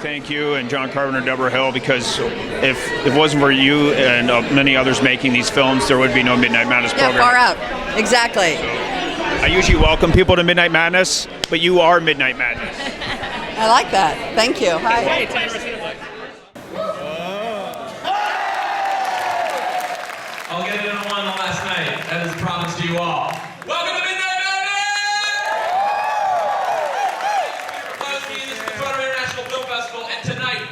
thank you and John Carpenter, Deborah Hill, because if it wasn't for you and many others making these films, there would be no Midnight Madness program. Yeah, far out. Exactly. I usually welcome people to Midnight Madness, but you are Midnight Madness. I like that. Thank you. Hi. I'll get it in one last night. That is promised to you all. Welcome to Midnight Madness! This is the Toronto International Film Festival, and tonight,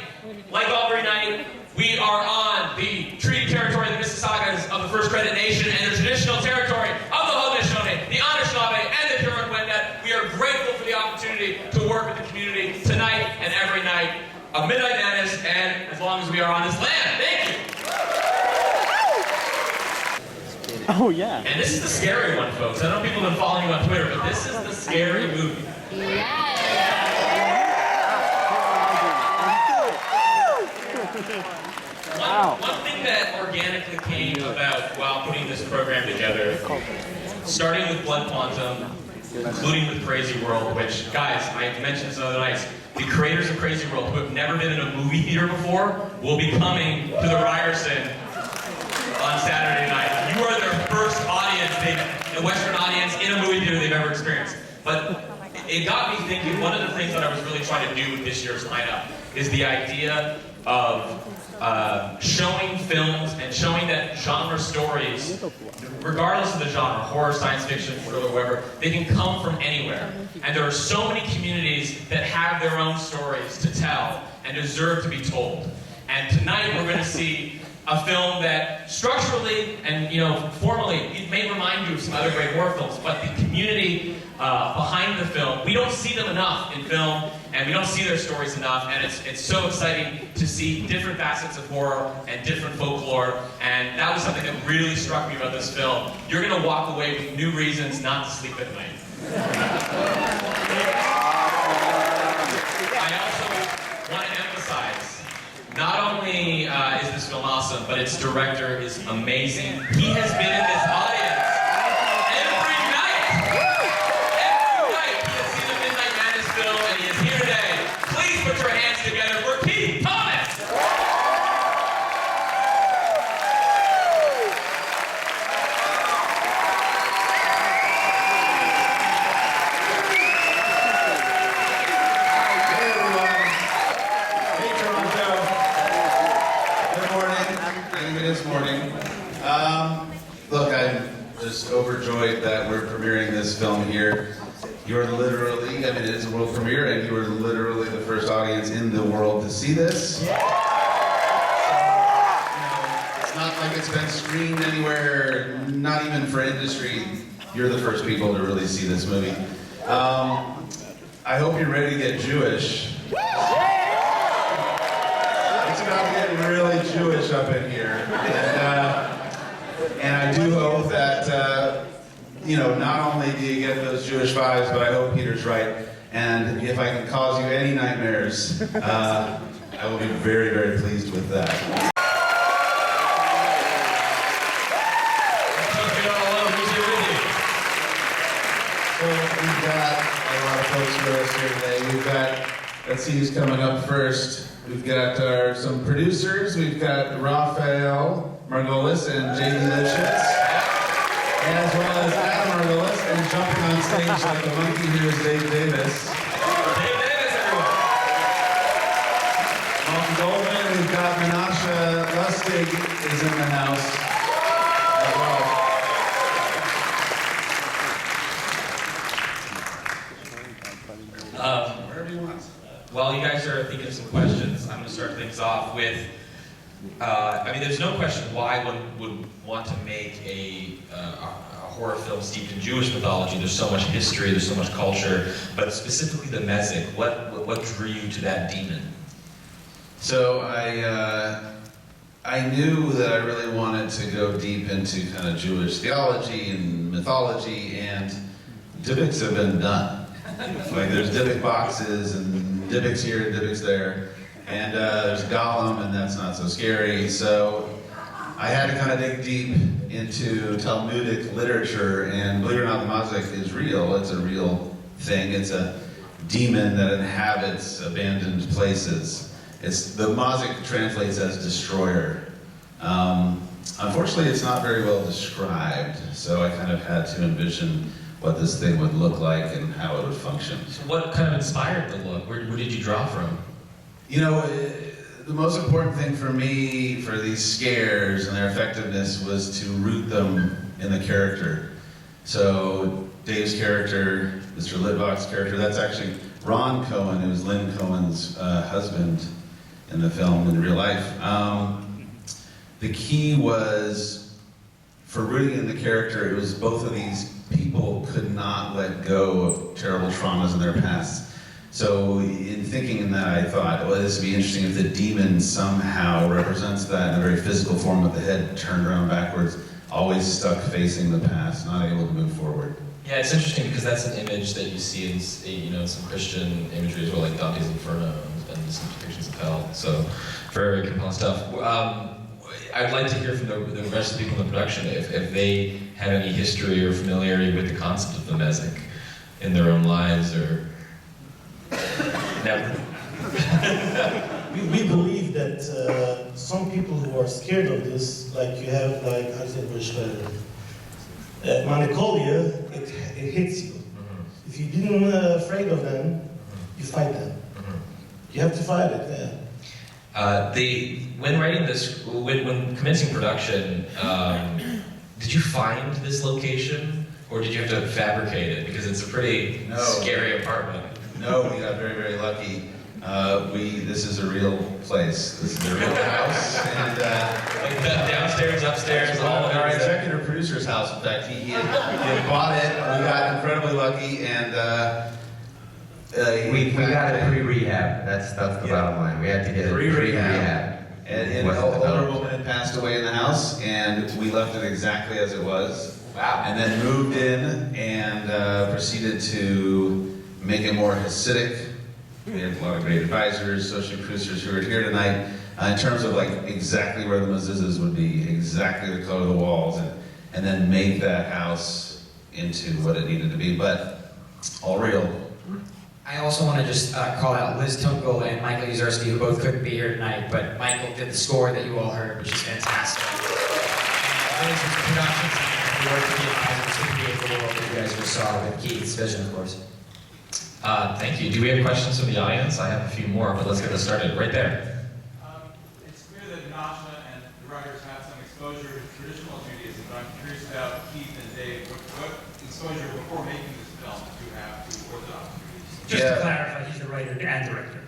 like every night, we are on the treaty territory of the Mississaugas of the First Credit Nation and the traditional territory of the Haudenosaunee, the Anishinaabe, and the Huron-Wendat. We are grateful for the opportunity to work with the community tonight and every night of Midnight Madness, and as long as we are on this land. Thank you! Oh, yeah. And this is the scary one, folks. I know people have been following you on Twitter, but this is the scary movie. One thing that organically came about while putting this program together, starting with Blood Quantum, including with Crazy World, which, guys, I mentioned this other nights, the creators of Crazy World, who have never been in a movie theater before, will be coming to the Ryerson on Saturday night. You are their first audience, a Western audience in a movie theater they've ever experienced. But it got me thinking, one of the things that I was really trying to do with this year's lineup is the idea of showing films and showing that genre stories, regardless of the genre, horror, science fiction, thriller, whatever, they can come from anywhere. And there are so many communities that have their own stories to tell and deserve to be told. And tonight we're going to see a film that structurally and formally, it may remind you of some other great horror films, but the community behind the film, we don't see them enough in film, and we don't see their stories enough, and it's so exciting to see different facets of horror and different folklore, and that was something that really struck me about this film. You're going to walk away with new reasons not to sleep at night. I also want to emphasize, not only is this film awesome, but its director is amazing. He has been in this audience every night. Every night he has seen the Midnight Madness film, and he is here today. Please put your hands together for Keith Thomas. Look, I'm just overjoyed that we're premiering this film here. You're literally, it is a world premiere, and you are literally the first audience in the world to see this. So, it's not like it's been screened anywhere, not even for industry. You're the first people to really see this movie. I hope you're ready to get Jewish. It's about to get really Jewish up in here. And I do hope that, not only do you get those Jewish vibes, but I hope Peter's right. And if I can cause you any nightmares, I will be very, very pleased with that. So we've got a lot of folks with us here today. We've got, let's see who's coming up first. We've got some producers. We've got Raphael Margolis and J.D. Lipschitz, as well as Adam Margolis, and jumping on stage like a monkey here is Dave Davis. Dave Davis, everyone! Malky Goldman, we've got Menashe Lustig is in the house as well. Wherever you want. While you guys are thinking of some questions, I'm going to start things off with, there's no question why one would want to make a horror film steeped in Jewish mythology. There's so much history, there's so much culture, but specifically the Mezek, what drew you to that demon? So I knew that I really wanted to go deep into kind of Jewish theology and mythology, and Dybbuk's have been done. Like there's Dybbuk boxes and Dybbuk's here and Dybbuk's there. And there's Gollum, and that's not so scary. So I had to kind of dig deep into Talmudic literature, and believe it or not, the Mezek is real. It's a real thing. It's a demon that inhabits abandoned places. The Mazik translates as destroyer. Unfortunately, it's not very well described, so I kind of had to envision what this thing would look like and how it would function. So what kind of inspired the look? Where did you draw from? You know, the most important thing for me for these scares and their effectiveness was to root them in the character. So Dave's character, Mr. Lidbach's character, that's actually Ron Cohen, who was Lynn Cohen's husband in the film in real life. The key was, for rooting in the character, it was both of these people could not let go of terrible traumas in their past. So in thinking in that, I thought, well, this would be interesting if the demon somehow represents that in a very physical form with the head turned around backwards, always stuck facing the past, not able to move forward. Yeah, it's interesting because that's an image that you see in some Christian imagery as well, like Dante's Inferno and some depictions of hell. So very, very compelling stuff. I'd like to hear from the rest of the people in the production if they have any history or familiarity with the concept of the Mazik in their own lives, or never. We believe that some people who are scared of this, like you have, like I said, manicolia, it hits you. Mm-hmm. If you didn't afraid of them, you fight them. Mm-hmm. You have to fight it. Yeah. When writing this, when commencing production, did you find this location, or did you have to fabricate it? Because it's a pretty scary apartment. No, we got very, very lucky. This is a real place. This is a real house, and like downstairs, upstairs, all of our it. executive producer's house. In fact, he had bought it. We got incredibly lucky, and we got a pre-rehab. That's the bottom line. We had to get a pre-rehab. And an older woman had passed away in the house, and we left it exactly as it was. Wow. And then moved in and proceeded to make it more Hasidic. We had a lot of great advisors, associate producers who are here tonight, in terms of like exactly where the mezuzahs would be, exactly the color of the walls, and then make that house into what it needed to be, but all real. I also want to just call out Liz Tunkel and Michael Uzarski, who both couldn't be here tonight, but Michael did the score that you all heard, which is fantastic. And Liz was the production team, and we worked with the advisors to create the world that you guys just saw with Keith's vision, of course. Thank you. Do we have questions from the audience? I have a few more, but let's get this started. Right there. It's clear that Menashe and the writers had some exposure to traditional Judaism, but I'm curious about Keith and Dave. What exposure before making this film did you have to Orthodox Judaism? Just to clarify, he's the writer and director.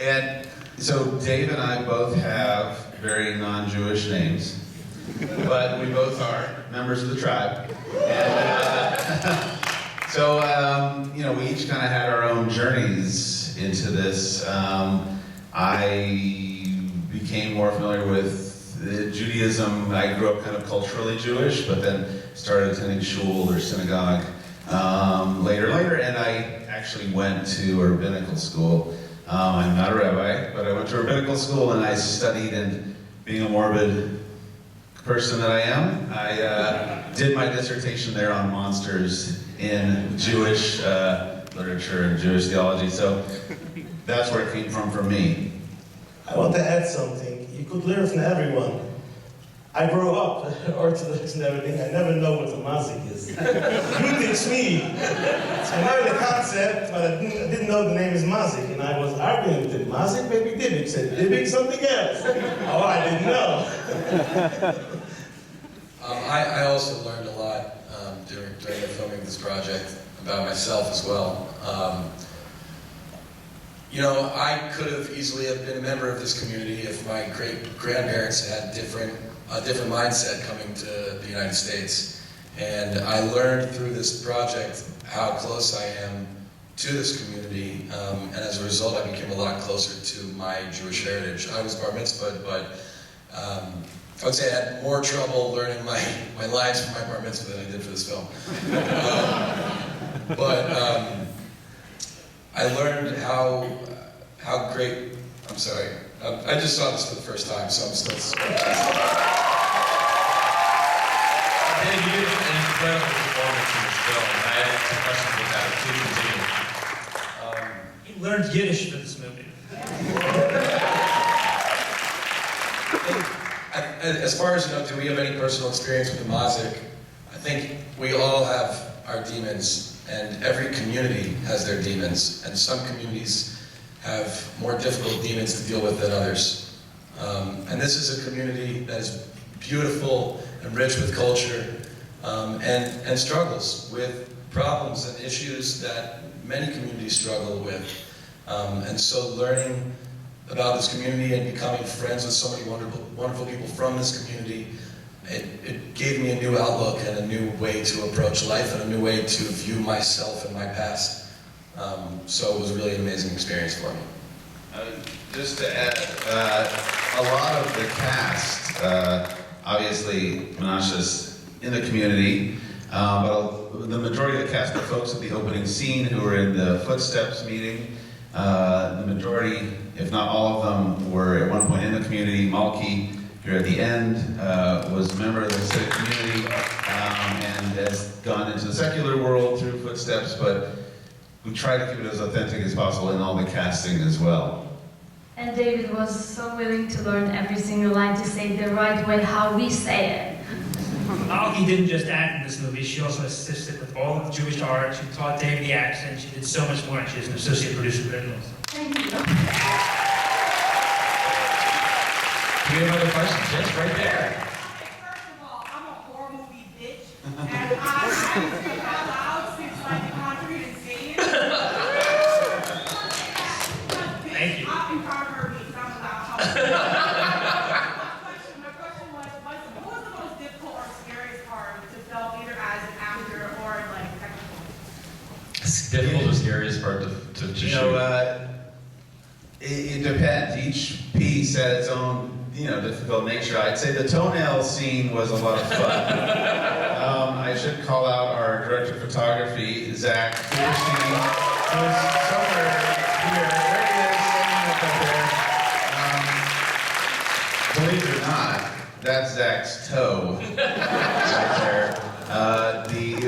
And so Dave and I both have very non-Jewish names, but we both are members of the tribe. And, so, we each kind of had our own journeys into this. I became more familiar with Judaism. I grew up kind of culturally Jewish, but then started attending shul or synagogue later, and I actually went to a rabbinical school. I'm not a rabbi, but I went to a rabbinical school and I studied, and being a morbid person that I am, I did my dissertation there on monsters in Jewish literature and Jewish theology, so that's where it came from for me. I want to add something. You could learn from everyone. I grew up Orthodox and everything. I never know what a mazik is. You teach me. I know the concept, but I didn't know the name is mazik. And I was arguing with him. Mazik, maybe Dibik. He said, Dibik, something else. Oh, I didn't know. I also learned a lot during the filming of this project about myself as well. I could have easily have been a member of this community if my great-grandparents had a different mindset coming to the United States. And I learned through this project how close I am to this community, and as a result I became a lot closer to my Jewish heritage. I was bar mitzvahed, but I would say I had more trouble learning my lines for my bar mitzvah than I did for this film. I learned how great, I'm sorry, I just saw this for the first time, so I'm still... Dave, you did an incredible performance in this film, and I have some questions about it. Please continue. learned Yiddish for this movie. As far as, do we have any personal experience with the Mazik? I think we all have our demons, and every community has their demons, and some communities have more difficult demons to deal with than others. And this is a community that is beautiful and rich with culture, and struggles with problems and issues that many communities struggle with. And so learning about this community and becoming friends with so many wonderful people from this community, it gave me a new outlook and a new way to approach life and a new way to view myself and my past. So it was really an amazing experience for me. Just to add, a lot of the cast, obviously Menashe's in the community, but the majority of the cast are folks at the opening scene who were in the Footsteps meeting. The majority, if not all of them, were at one point in the community. Malky, here at the end, was a member of the civic community and has gone into the secular world through Footsteps, but we try to keep it as authentic as possible in all the casting as well. And David was so willing to learn every single line to say it the right way, how we say it. Malky didn't just act in this movie, she also assisted with all of the Jewish art, she taught David the accent, she did so much more, and she's an associate producer for Vigil. Thank you. Do you have other questions? Yes, right there. First of all, I'm a horror movie bitch, and I scream out loud since like the Conjuring and seeing it. Thank you. I've encountered her because I'm allowed. My question was, what was the most difficult or scariest part to film either as an actor or like technical? Difficult or scariest part to shoot? It depends. Each piece had its own, difficult nature. I'd say the toenail scene was a lot of fun. I should call out our director of photography, Zach Kuplowsky, who's somewhere here. There he is, standing up there. Believe it or not, that's Zach's toe right there.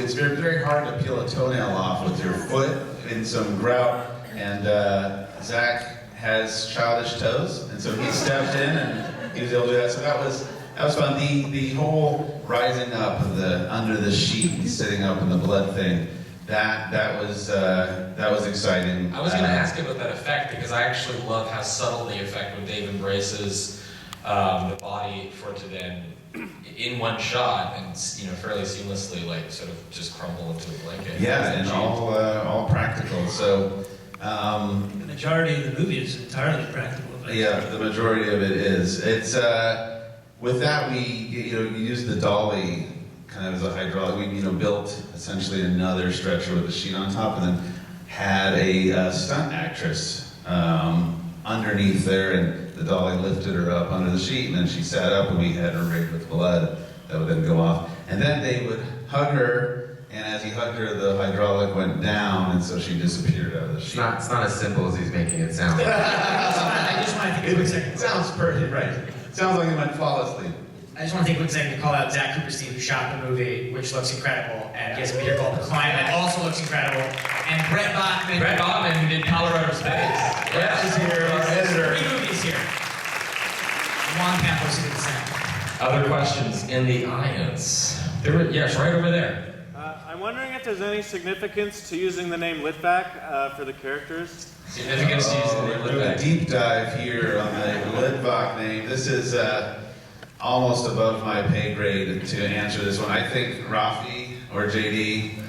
It's very, very hard to peel a toenail off with your foot in some grout, and Zach has childish toes, and so he stepped in and he was able to do that. So that was fun. The whole rising up of under the sheet and sitting up in the blood thing, that was exciting. I was going to ask about that effect because I actually love how subtle the effect when Dave embraces the body for it to then, in one shot and fairly seamlessly, like sort of just crumble into a blanket. Yeah, and all practical. So. The majority of the movie is entirely practical effects. Yeah, the majority of it is. It's with that we used the dolly kind of as a hydraulic. We built essentially another stretcher with a sheet on top, and then had a stunt actress underneath there, and the dolly lifted her up under the sheet, and then she sat up, and we had her rigged with blood that would then go off, and then they would hug her. And as he hugged her, the hydraulic went down, and so she disappeared out of the sheet. It's not as simple as he's making it sound. I just want to take a quick second. It sounds perfect, right? It sounds like it went flawlessly. I just want to take a quick second to call out Zach Kuplowsky, who shot the movie, which looks incredible, and he has a meter called The Climb that also looks incredible, and Brett Bachman. Brett Bachman, who did Colorado Space. Brett is here, our editor. 3 movies here. Juan Campos did the sound. Other questions in the audience? Yes, right over there. I'm wondering if there's any significance to using the name Litvak for the characters. Significance to using the name We're doing a Litvak. deep dive here on the Litvak name. This is almost above my pay grade to answer this one. I think Rafi or JD.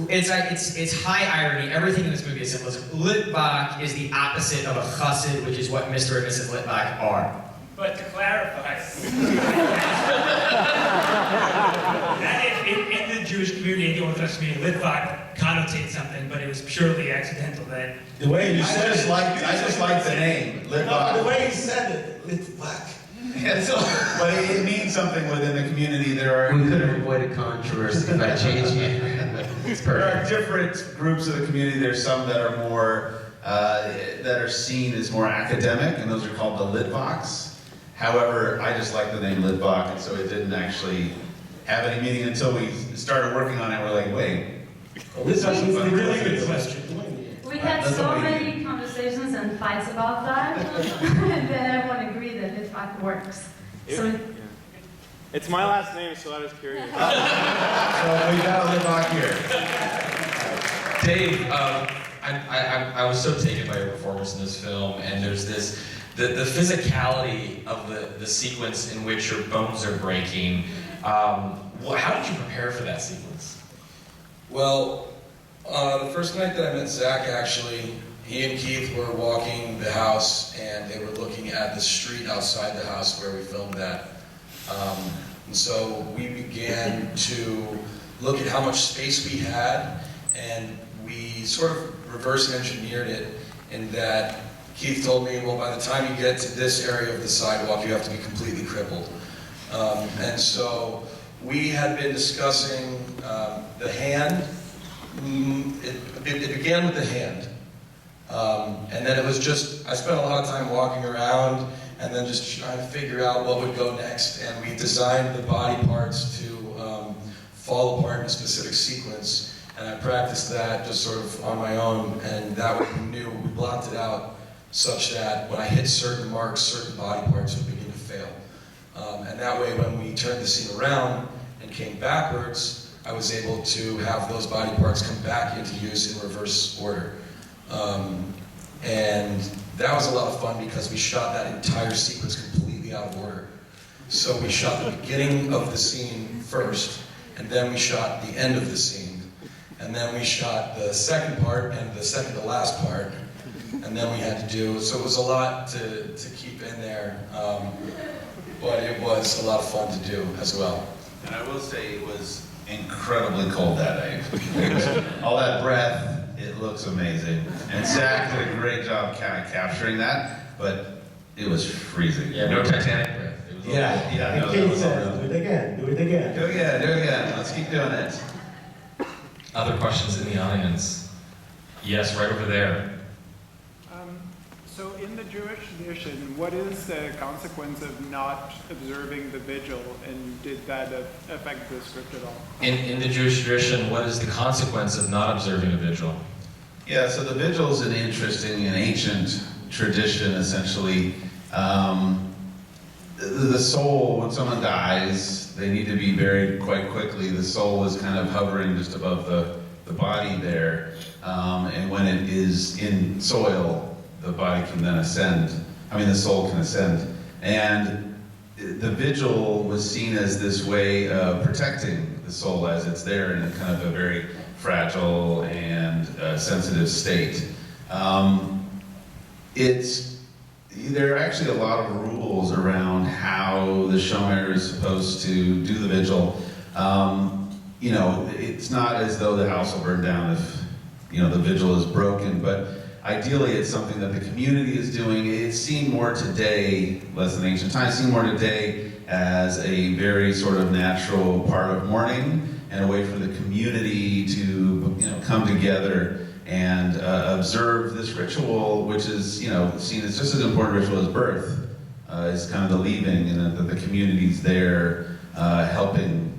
It's high irony. Everything in this movie is symbolism. Litvak is the opposite of a chassid, which is what Mr. and Mrs. Litvak are. But to clarify, in the Jewish community, in the Orthodox community, Litvak connotates something, but it was purely accidental. That The way you I said just like the name Litvak. No, the way he said it, Litvak. Yeah, but it means something within the community. There are. We could have avoided controversy by changing it. It's There are perfect. different groups of the community. There's some that are more that are seen as more academic, and those are called the Litvaks. However, I just like the name Litvak, and so it didn't actually have any meaning until we started working on it. We're like, wait. This is a really good question. We had so many conversations and fights about that, and then everyone agreed that it fact works. So It's my last name, so I was curious. So we gotta live on here. Dave, I was so taken by your performance in this film, and there's this, the physicality of the sequence in which your bones are breaking. How did you prepare for that sequence? Well, the first night that I met Zach, actually, he and Keith were walking the house, and they were looking at the street outside the house where we filmed that. And so we began to look at how much space we had, and we sort of reverse engineered it in that Keith told me, well, by the time you get to this area of the sidewalk, you have to be completely crippled. And so we had been discussing the hand. It began with the hand. And then it was just, I spent a lot of time walking around and then just trying to figure out what would go next. And we designed the body parts to fall apart in a specific sequence. And I practiced that just sort of on my own. And that way we knew, we blocked it out such that when I hit certain marks, certain body parts would begin to fail. And that way when we turned the scene around and came backwards, I was able to have those body parts come back into use in reverse order. And that was a lot of fun because we shot that entire sequence completely out of order. So we shot the beginning of the scene first, and then we shot the end of the scene. And then we shot the second part and the second to last part. And then we had to do, so it was a lot to keep in there. But it was a lot of fun to do as well. And I will say it was incredibly cold that day. All that breath, it looks amazing. And Zach did a great job kind of capturing that, but it was freezing. Yeah, no Titanic breath. It was no, that was all real. Do it again, do it again. Do it again. Let's keep doing it. Other questions in the audience? Yes, right over there. So in the Jewish tradition, what is the consequence of not observing the vigil, and did that affect the script at all? In the Jewish tradition, what is the consequence of not observing a vigil? Yeah, so the vigil is an interesting and ancient tradition, essentially. The soul, when someone dies, they need to be buried quite quickly. The soul is kind of hovering just above the body there. And when it is in soil, the body can then ascend. The soul can ascend. And the vigil was seen as this way of protecting the soul as it's there in a kind of a very fragile and sensitive state. There are actually a lot of rules around how the shomer is supposed to do the vigil. It's not as though the house will burn down if the vigil is broken, but ideally it's something that the community is doing. It's seen more today, less than ancient times, seen more today as a very sort of natural part of mourning and a way for the community to come together and observe this ritual, which is seen as just as important ritual as birth, is kind of the leaving, and that the community's there helping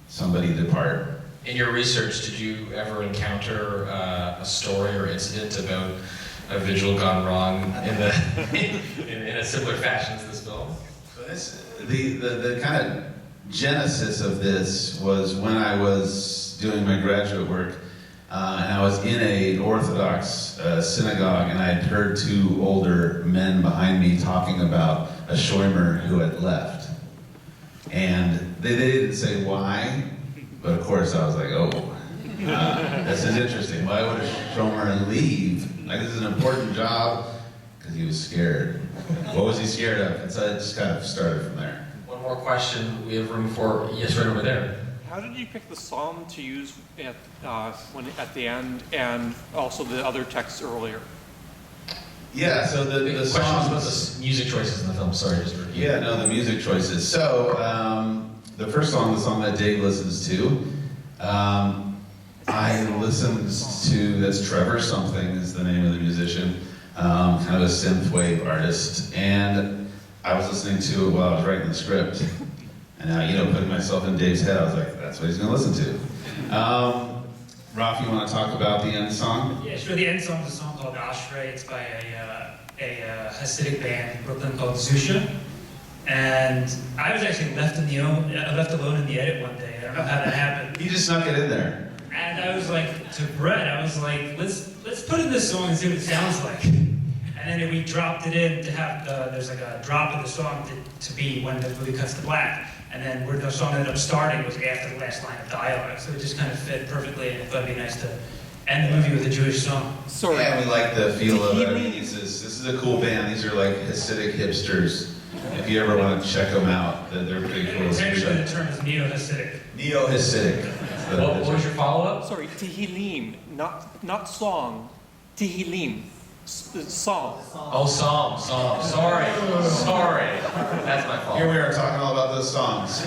somebody depart. In your research, did you ever encounter a story or incident about a vigil gone wrong in a similar fashion as this film? So the kind of genesis of this was when I was doing my graduate work, and I was in an Orthodox synagogue, and I had heard two older men behind me talking about a shomer who had left. And they didn't say why, but of course I was like, oh, this is interesting. Why would a shomer leave? Like, this is an important job, because he was scared. What was he scared of? And so it just kind of started from there. One more question. We have room for, yes, right over there. How did you pick the psalm to use at the end, and also the other texts earlier? Yeah, so the songs about the music choices in the film. Sorry, just repeat. Yeah, no, the music choices. So the first song, the song that Dave listens to, I listened to. That's Trevor something is the name of the musician, kind of a synthwave artist, and I was listening to it while I was writing the script. And putting myself in Dave's head, I was like, that's what he's going to listen to. Ralph, you want to talk about the end song? Yeah, sure. The end song is a song called Ashrei. It's by a Hasidic band in Brooklyn called Zusha. And I was actually left alone in the edit one day. I don't know how that happened. You just snuck it in there. And I was like, to Brett, I was like, let's put in this song and see what it sounds like. And then we dropped it in to have, there's like a drop of the song to be when the movie cuts to black. And then where the song ended up starting was after the last line of dialogue. So it just kind of fit perfectly, and I thought it'd be nice to end the movie with a Jewish song. Sorry. Yeah, we like the feel of it. I mean, this is a cool band. These are like Hasidic hipsters. If you ever want to check them out, they're pretty cool. Technically the term is neo-Hasidic. Neo-Hasidic. What was your follow-up? Sorry, Tehillim, not song. Tehillim, song. Oh, psalm. Sorry. That's my fault. Here we are talking all about those songs.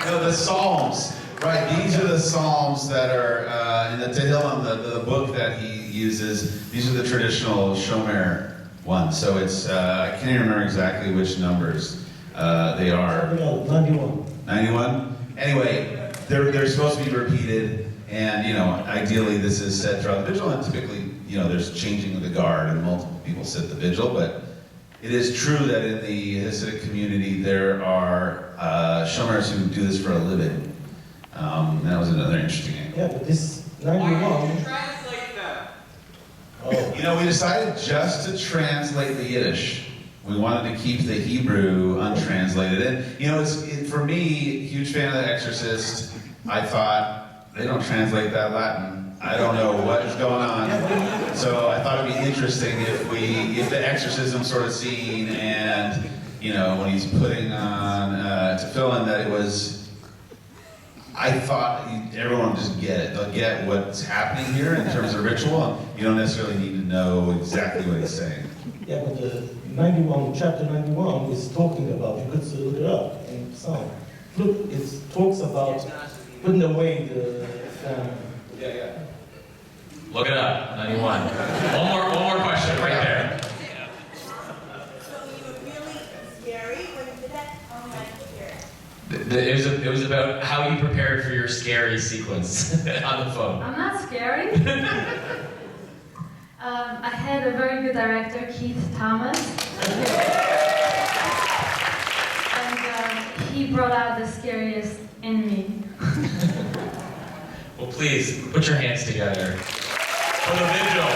No, the Psalms. Right, these are the Psalms that are in the Tehillim, the book that he uses. These are the traditional Shomer ones. So it's, I can't even remember exactly which numbers they are. 91. 91? Anyway, they're supposed to be repeated, and ideally this is said throughout the vigil, and typically, there's changing of the guard and multiple people sit the vigil, but it is true that in the Hasidic community there are Shomers who do this for a living. That was another interesting angle. Yeah, but this 91. Translate them. Oh. We decided just to translate the Yiddish. We wanted to keep the Hebrew untranslated. And, for me, huge fan of The Exorcist, I thought, they don't translate that Latin. I don't know what is going on. So I thought it'd be interesting if the exorcism sort of scene and, when he's putting on, to fill in that it was, I thought everyone would just get it. They'll get what's happening here in terms of ritual, and you don't necessarily need to know exactly what he's saying. Yeah, but the chapter 91 is talking about, you could look it up in the Psalm. Look, it talks about putting away the family. Yeah. Look it up, 91. One more question right there. So you were really scary when you did that? Oh my goodness. It was about how you prepared for your scary sequence on the phone. I'm not scary. I had a very good director, Keith Thomas. And he brought out the scariest in me. Well, please, put your hands together for the vigil.